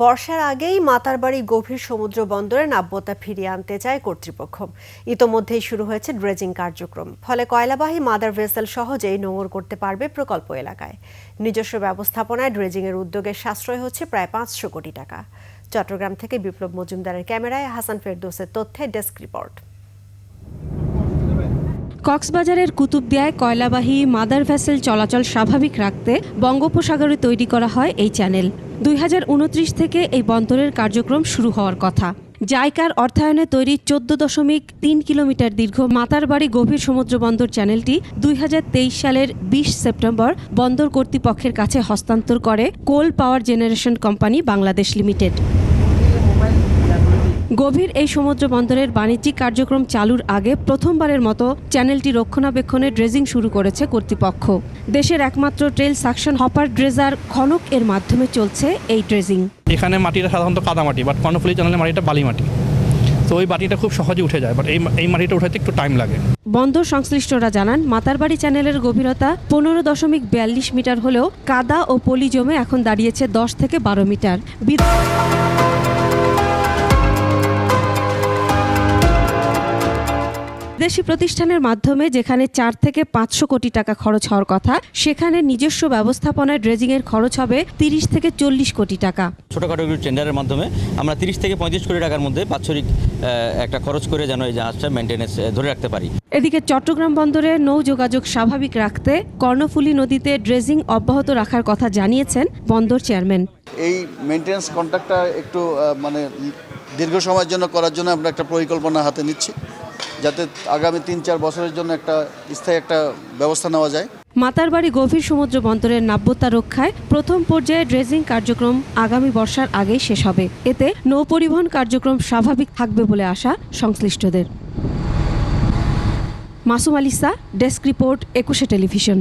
বর্ষার আগেই মাতারবাড়ি গভীর সমুদ্র বন্দরে নাব্যতা ফিরিয়ে আনতে চায় কর্তৃপক্ষ। ইতোমধ্যেই শুরু হয়েছে ড্রেজিং কার্যক্রম, ফলে কয়লাবাহী মাদার ভেসেল সহজেই নোঙর করতে পারবে প্রকল্প এলাকায়। নিজস্ব ব্যবস্থাপনায় ড্রেজিংয়ের উদ্যোগে সাশ্রয় হচ্ছে প্রায় 500 কোটি টাকা। চট্টগ্রাম থেকে বিপ্লব মজুমদারের ক্যামেরায় হাসান ফেরদৌসের তথ্যে ডেস্ক রিপোর্ট। কক্সবাজারের কুতুবদিয়ায় কয়লাবাহী মাদার ভেসেল চলাচল স্বাভাবিক রাখতে বঙ্গোপসাগরে তৈরি করা হয় এই চ্যানেল। 2029 থেকে এই বন্দরের কার্যক্রম শুরু হওয়ার কথা। জাইকার অর্থায়নে তৈরি 14.3 কিলোমিটার দীর্ঘ মাতারবাড়ি গভীর সমুদ্র বন্দর চ্যানেলটি 2023 সালের 20 সেপ্টেম্বর বন্দর কর্তৃপক্ষের কাছে হস্তান্তর করে coal power generation company Bangladesh limited. গভীর এই সমুদ্র বন্দরের বাণিজ্যিক কার্যক্রম চালুর আগে প্রথমবারের মতো চ্যানেলটি রক্ষণাবেক্ষণে ড্রেজিং শুরু করেছে কর্তৃপক্ষ। দেশের একমাত্র ট্রেল সাকশন হপার ড্রেজার খনক এর মাধ্যমে চলছে এই ড্রেজিং। এখানে মাটিটা সাধারণত কাদা মাটি, বাট কর্ণফুলী চ্যানেলের মাটিটা বালি মাটি, তো ওই মাটিটা খুব সহজে উঠে যায়, বাট এই মাটিটা উঠাতে একটু টাইম লাগে। বন্দর সংশ্লিষ্টরা জানান, মাতারবাড়ি চ্যানেলের গভীরতা 15.42 মিটার হলেও কাদা ও পলি জমে এখন দাঁড়িয়েছে 10 থেকে 12 মিটার। দেশি প্রতিষ্ঠানের মাধ্যমে যেখানে 4 থেকে 500 কোটি টাকা খরচ হওয়ার কথা, সেখানে নিজস্ব ব্যবস্থাপনায় ড্রেজিংয়ের খরচ হবে 30 থেকে 40 কোটি টাকা। ছোটখাটো টেন্ডারের মাধ্যমে আমরা 30 থেকে 35 কোটি টাকার মধ্যে বাৎসরিক একটা খরচ করে যেন এই জাহাজটা মেনটেনেন্স ধরে রাখতে পারি। এদিকে চট্টগ্রাম বন্দরে নৌ যোগাযোগ স্বাভাবিক রাখতে কর্ণফুলী নদীতে ড্রেজিং অব্যাহত রাখার কথা জানিয়েছেন বন্দর চেয়ারম্যান। এই মেনটেন্যান্স কন্ট্রাক্টটা একটু দীর্ঘ সময়ের জন্য করার জন্য আমরা একটা পরিকল্পনা হাতে নিচ্ছি, যাতে আগামী 3-4 বছরের জন্য একটা স্থায়ী একটা ব্যবস্থা নেওয়া যায়। মাতারবাড়ি গভীর সমুদ্র বন্দরের নাব্যতা রক্ষায় প্রথম পর্যায়ে ড্রেজিং কার্যক্রম আগামী বর্ষার আগেই শেষ হবে। এতে নৌ পরিবহন কার্যক্রম স্বাভাবিক থাকবে বলে আশা সংশ্লিষ্টদের। Masum আলিসা, desk report, 21 television.